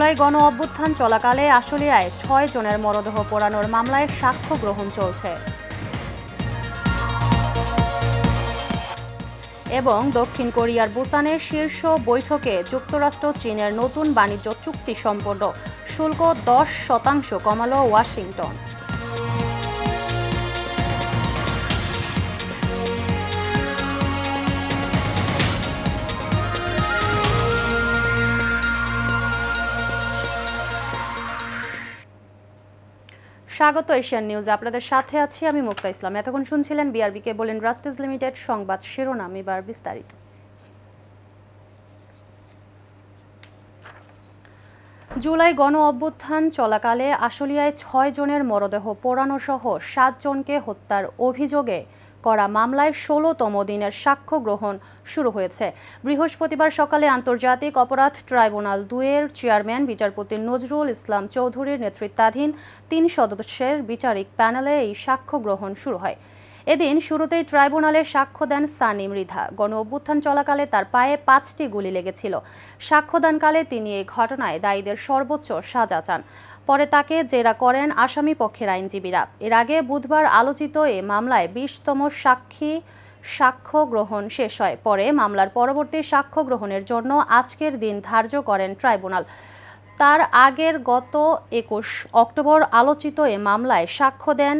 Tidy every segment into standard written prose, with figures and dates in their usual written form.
জুলাই গণ অভ্যুত্থান চলাকালে আশুলিয়ায় ৬ জনের মরদেহ পোড়ানোর মামলায় সাক্ষ্য গ্রহণ চলছে। এবং দক্ষিণ কোরিয়ার বুসানে শীর্ষ বৈঠকে যুক্তরাষ্ট্র চীনের নতুন বাণিজ্য চুক্তি সম্পন্ন, শুল্ক 10% কমাল ওয়াশিংটন। স্বাগত এশিয়ান নিউজে, আপনাদের সাথে আছি আমি মুক্তা ইসলাম। এতক্ষণ শুনছিলেন বিআরবি কেবল ইন্ডাস্ট্রিজ লিমিটেড সংবাদ শিরোনাম, এবার বিস্তারিত। জুলাই গণ অভ্যুত্থান চলাকালে আশুলিয়ায় ৬ জনের মরদেহ পোড়ানো সহ ৭ জনকে হত্যার অভিযোগে করা মামলায় ১৬তম দিনের সাক্ষ্য গ্রহণ শুরু হয়েছে। বৃহস্পতিবার সকালে আন্তর্জাতিক অপরাধ ট্রাইব্যুনাল ২-এর চেয়ারম্যান বিচারপতি নজরুল ইসলাম চৌধুরীর নেতৃত্বাধীন ৩ সদস্যের বিচারিক প্যানেলে এই সাক্ষ্য গ্রহণ শুরু হয়। এদিন শুরুতেই ট্রাইব্যুনালে সাক্ষ্য দেন সানি মৃধা। গণ অভ্যুত্থান চলাকালে তার পায়ে ৫টি গুলি লেগেছিল। সাক্ষ্যদানকালে তিনি এই ঘটনায় দায়ীদের সর্বোচ্চ সাজা চান। পরে তাকে জেরা করেন আসামি পক্ষের আইনজীবীরা। এর আগে বুধবার আলোচিত এ মামলায় ২০তম সাক্ষ্য গ্রহণ শেষ হয়। পরে মামলার পরবর্তী সাক্ষ্য গ্রহণের জন্য আজকের দিন ধার্য করেন ট্রাইব্যুনাল। তার আগের গত ২১ অক্টোবর আলোচিত এ মামলায় সাক্ষ্য দেন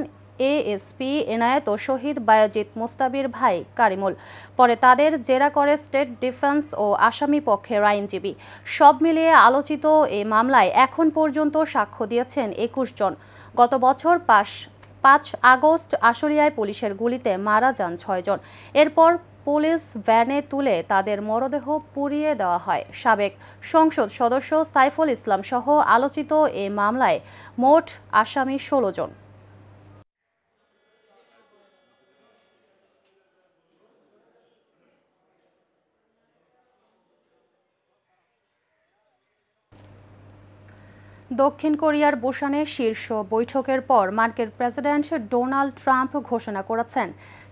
এএসপি এনায়েত ও শহীদ বায়েজিদ মোস্তাবির ভাই কারিমুল। পরে তাদের জেরা করে স্টেট ডিফেন্স ও আসামি পক্ষের আইনজীবী। সব মিলিয়ে আলোচিত এ মামলায় এখন পর্যন্ত সাক্ষ্য দিয়েছেন ২১ জন। গত বছর ৫ আগস্ট আশুলিয়ায় পুলিশের গুলিতে মারা যান ৬ জন। এরপর পুলিশ ভ্যানে তুলে তাদের মরদেহ পুড়িয়ে দেওয়া হয়। সাবেক সংসদ সদস্য সাইফুল ইসলাম সহ আলোচিত এ মামলায় মোট আসামি ১৬ জন। দক্ষিণ কোরিয়ার বুসানে শীর্ষ বৈঠকের পর মার্কিন প্রেসিডেন্ট ডোনাল্ড ট্রাম্প ঘোষণা করেছেন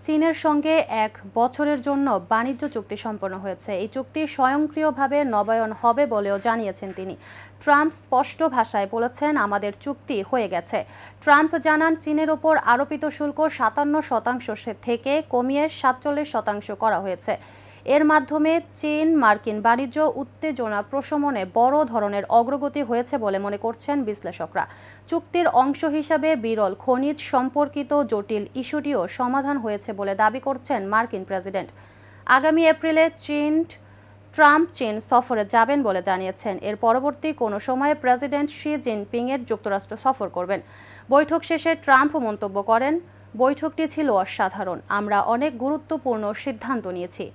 চীনের সঙ্গে ১ বছরের জন্য বাণিজ্য চুক্তি সম্পন্ন হয়েছে। এই চুক্তি স্বয়ংক্রিয়ভাবে নবায়ন হবে বলেও জানিয়েছেন তিনি। ট্রাম্প স্পষ্ট ভাষায় বলেছেন, আমাদের চুক্তি হয়ে গেছে। ট্রাম্প জানান, চীনের ওপর আরোপিত শুল্ক ৫৭% থেকে কমিয়ে ৪৭% করা হয়েছে। এর মাধ্যমে চীন মার্কিন বাণিজ্য উত্তেজনা প্রশমনে বড় ধরনের অগ্রগতি হয়েছে বলে মনে করছেন বিশ্লেষকরা। চুক্তির অংশ হিসাবে বিরল খনিজ সম্পর্কিত জটিল ইস্যুটিও সমাধান হয়েছে বলে দাবি করছেন মার্কিন প্রেসিডেন্ট। আগামী এপ্রিলে ট্রাম্প চীন সফরে যাবেন বলে জানিয়েছেন। এর পরবর্তী কোনো সময়ে প্রেসিডেন্ট শি জিনপিংয়ের যুক্তরাষ্ট্র সফর করবেন। বৈঠক শেষে ট্রাম্প মন্তব্য করেন, বৈঠকটি ছিল অসাধারণ, আমরা অনেক গুরুত্বপূর্ণ সিদ্ধান্ত নিয়েছি।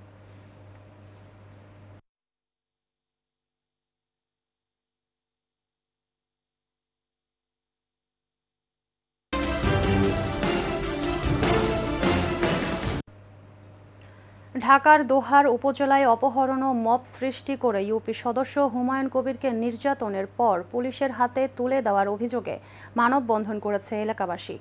ঢাকার দোহার উপজেলায় অপহরণ ও মব সৃষ্টি করে ইউপি সদস্য হুমায়ুন কবিরকে নির্যাতনের পর পুলিশের হাতে তুলে দেওয়ার অভিযোগে মানববন্ধন করেছে এলাকাবাসী।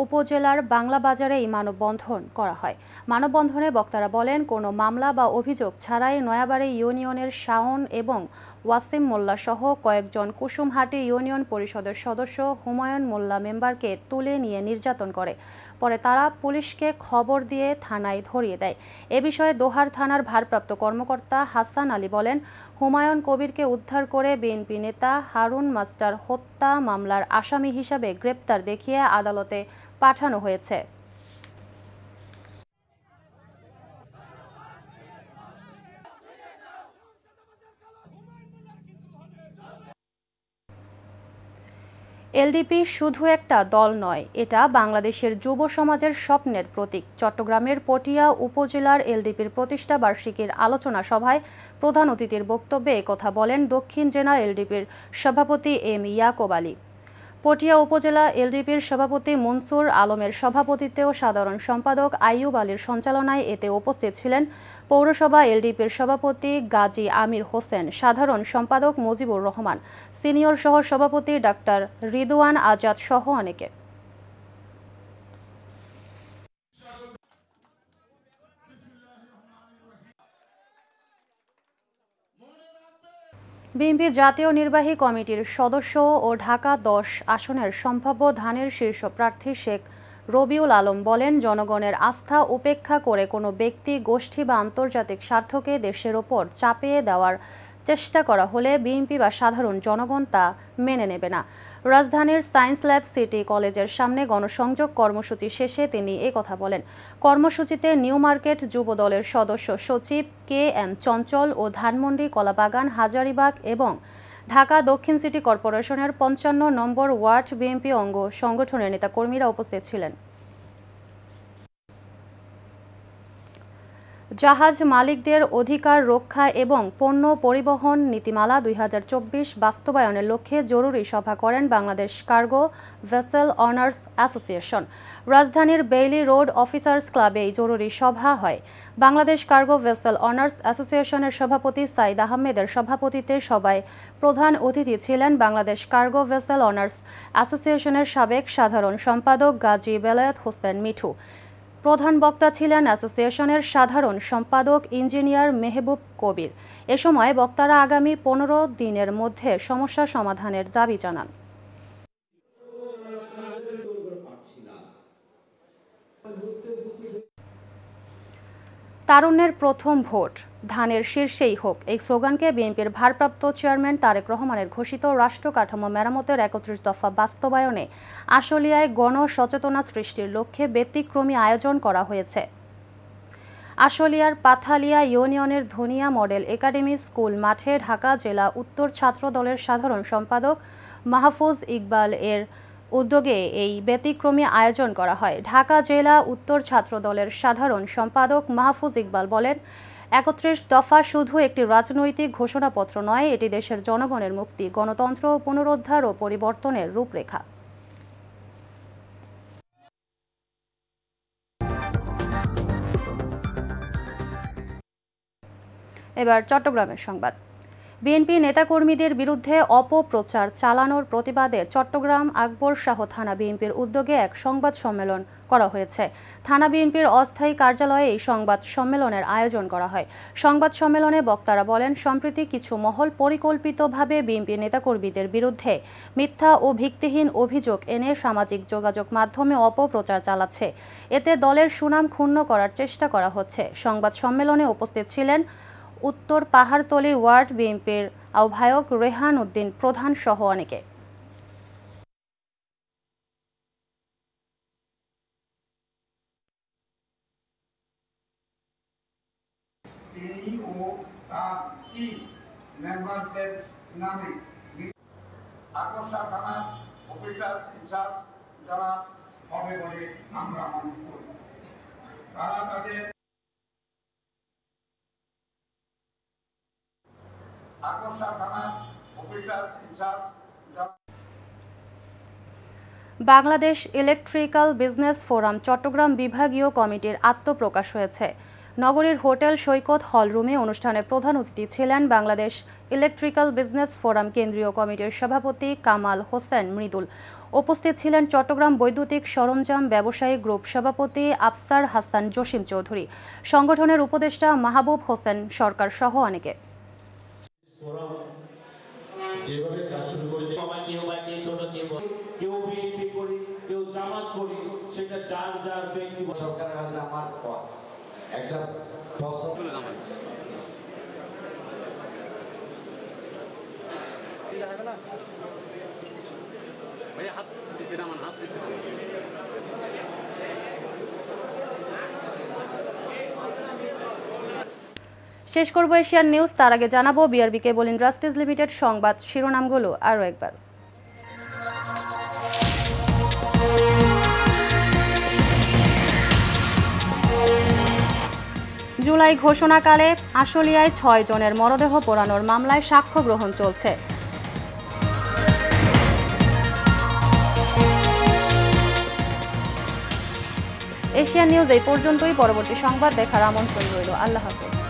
উপজেলার বাংলা বাজারে এই মানববন্ধন করা হয়। মানববন্ধনে বক্তারা বলেন, কোনো মামলা বা অভিযোগ ছাড়াই নয়াবাড়ি ইউনিয়নের শাওন এবং ওয়াসিম মোল্লা সহ কয়েকজন কুসুমহাটি ইউনিয়ন পরিষদের সদস্য হুমায়ুন মোল্লা মেম্বারকে তুলে নিয়ে নির্যাতন করে। পরে তারা পুলিশকে খবর দিয়ে থানায় ধরিয়ে দেয়। এ বিষয়ে দোহার থানার ভারপ্রাপ্ত কর্মকর্তা হাসান আলী বলেন, হুমায়ুন কবিরকে উদ্ধার করে বিএনপি নেতা হারুন মাস্টার হত্যা মামলার আসামি হিসাবে গ্রেপ্তার দেখিয়ে আদালতে পাঠানো হয়েছে। এলডিপি শুধু একটা দল নয়, এটা বাংলাদেশের যুব সমাজের স্বপ্নের প্রতীক। চট্টগ্রামের পটিয়া উপজেলার এলডিপির প্রতিষ্ঠা বার্ষিকীর আলোচনা সভায় প্রধান অতিথির বক্তব্যে একথা বলেন দক্ষিণ জেলা এলডিপির সভাপতি এম ইয়াকুব আলী। পটিয়া উপজেলা এলডিপির সভাপতি মনসুর আলমের সভাপতিত্বে ও সাধারণ সম্পাদক আইয়ুব আলীর সঞ্চালনায় এতে উপস্থিত ছিলেন পৌরসভা এলডিপির সভাপতি গাজী আমির হোসেন, সাধারণ সম্পাদক মুজিবুর রহমান, সিনিয়র সহ সভাপতি ডাক্তার রিদওয়ান আজাদ সহ অনেকে। বিএনপি জাতীয় নির্বাহী কমিটির সদস্য ও ঢাকা ১০ আসনের সম্ভাব্য ধানের শীর্ষ প্রার্থী শেখ রবিউল আলম বলেন, জনগণের আস্থা উপেক্ষা করে কোনো ব্যক্তি, গোষ্ঠী বা আন্তর্জাতিক স্বার্থকে দেশের ওপর চাপিয়ে দেওয়ার চেষ্টা করা হলে বিএনপি বা সাধারণ জনগণ তা মেনে নেবে না। রাজধানীর সায়েন্স ল্যাব সিটি কলেজের সামনে গণসংযোগ কর্মসূচি শেষে তিনি কথা বলেন। কর্মসূচিতে নিউ মার্কেট যুব দলের সদস্য সচিব KM চঞ্চল ও ধানমন্ডি, কলাবাগান, হাজারীবাগ এবং ঢাকা দক্ষিণ সিটি কর্পোরেশনের ৫৫ নম্বর ওয়ার্ড বিএনপি অঙ্গ সংগঠনের নেতাকর্মীরা উপস্থিত ছিলেন। জাহাজ মালিকদের অধিকার রক্ষা এবং পণ্য পরিবহন নীতিমালা ২০২৪ বাস্তবায়নের লক্ষ্যে জরুরি সভা করেন Bangladesh cargo vessel honours association. রাজধানীর বেইলি রোড অফিসার্স ক্লাবে এই জরুরি সভা হয়। বাংলাদেশ কার্গো ভেসেল অনার্স অ্যাসোসিয়েশনের সভাপতি সাইদ আহমেদের সভাপতিত্বে সভায় প্রধান অতিথি ছিলেন বাংলাদেশ কার্গো ভেসেল অনার্স অ্যাসোসিয়েশনের সাবেক সাধারণ সম্পাদক গাজী বেলায়েত হোসেন মিঠু। প্রধান বক্তা ছিলেন অ্যাসোসিয়েশনের সাধারণ সম্পাদক ইঞ্জিনিয়ার মেহবুব কবির। এ সময় বক্তারা আগামী ১৫ দিনের মধ্যে সমস্যা সমাধানের দাবি জানান। তারুণ্যের প্রথম ভোট ধানের শীর্ষেই হোক, এই স্লোগানকে বিএনপির ভারপ্রাপ্ত চেয়ারম্যান তারেক রহমানের ঘোষিত রাষ্ট্র কাঠামো মেরামতের ৩১ দফা বাস্তবায়নে আশুলিয়ায় গণ সচেতনা সৃষ্টির লক্ষ্যে ব্যতিক্রমী আয়োজন করা হয়েছে। আশুলিয়ার পাথালিয়া ইউনিয়নের ধনিয়া মডেল একাডেমি স্কুল মাঠে ঢাকা জেলা উত্তর ছাত্র দলের সাধারণ সম্পাদক মাহফুজ ইকবাল এর উদ্যোগে এই ব্যতিক্রমী আয়োজন করা হয়। ঢাকা জেলা উত্তর ছাত্র দলের সাধারণ সম্পাদক মাহফুজ ইকবাল বলেন, ৩১ দফা শুধু একটি রাজনৈতিক ঘোষণাপত্র নয়, এটি দেশের জনগণের মুক্তি, গণতন্ত্র, পুনরুদ্ধার ও পরিবর্তনের রূপরেখা। এবার চট্টগ্রামের সংবাদ। বিএনপি নেতাকর্মীদের বিরুদ্ধে অপপ্রচার চালানোর প্রতিবাদে চট্টগ্রাম আকবর শাহ থানা বিএনপির উদ্যোগে এক সংবাদ সম্মেলন করা হয়েছে। থানা বিএনপির অস্থায়ী কার্যালয়ে এই সংবাদ সম্মেলনের আয়োজন করা হয়। সংবাদ সম্মেলনে বক্তারা বলেন, সম্প্রতি কিছু মহল পরিকল্পিতভাবে বিএনপি নেতাকর্মীদের বিরুদ্ধে মিথ্যা ও ভিত্তিহীন অভিযোগ এনে সামাজিক যোগাযোগ মাধ্যমে অপপ্রচার চালাচ্ছে। এতে দলের সুনাম ক্ষুণ্ণ করার চেষ্টা করা হচ্ছে। সংবাদ সম্মেলনে উপস্থিত ছিলেন উত্তর পাহাড়তলী ওয়ার্ড বিএনপির আহ্বায়ক রেহান উদ্দিন প্রধান সহ অনেকে। যারা হবে বলে আমরা মনে করি, তারা তাদের Bangladesh electrical business forum Chittagong বিভাগীয় কমিটির আত্মপ্রকাশ হয়েছে। নগরীর হোটেল সৈকত হলরুমে অনুষ্ঠানে প্রধান অতিথি ছিলেন বাংলাদেশ ইলেকট্রিক্যাল বিজনেস ফোরাম কেন্দ্রীয় কমিটির সভাপতি কামাল হোসেন মৃদুল। উপস্থিত ছিলেন চট্টগ্রাম বৈদ্যুতিক সরঞ্জাম ব্যবসায়ী গ্রুপ সভাপতি আফসার হাসান জসিম চৌধুরী, সংগঠনের উপদেষ্টা মাহবুব হোসেন সরকার সহ অনেকে। যেভাবে কাজ শুরু করেছে, ছোট কেউ বিএনপি করি, কেউ জামাত করি, সেটা যার যার ব্যক্তিগত। সরকারের কাছে আমার একটা প্রশ্ন, শেষ করব এশিয়ান নিউজ, তার আগে জানাবো বিআরবি কেবল ইন্ডাস্ট্রিজ লিমিটেড সংবাদ শিরোনামগুলো আরও একবার। জুলাই ঘোষণাকালে আশুলিয়ায় ৬ জনের মরদেহ পোড়ানোর মামলায় সাক্ষ্য গ্রহণ চলছে। এশিয়ান নিউজ এই পর্যন্তই। পরবর্তী সংবাদ দেখার আমন্ত্রণ রইল। আল্লাহ হাফেজ।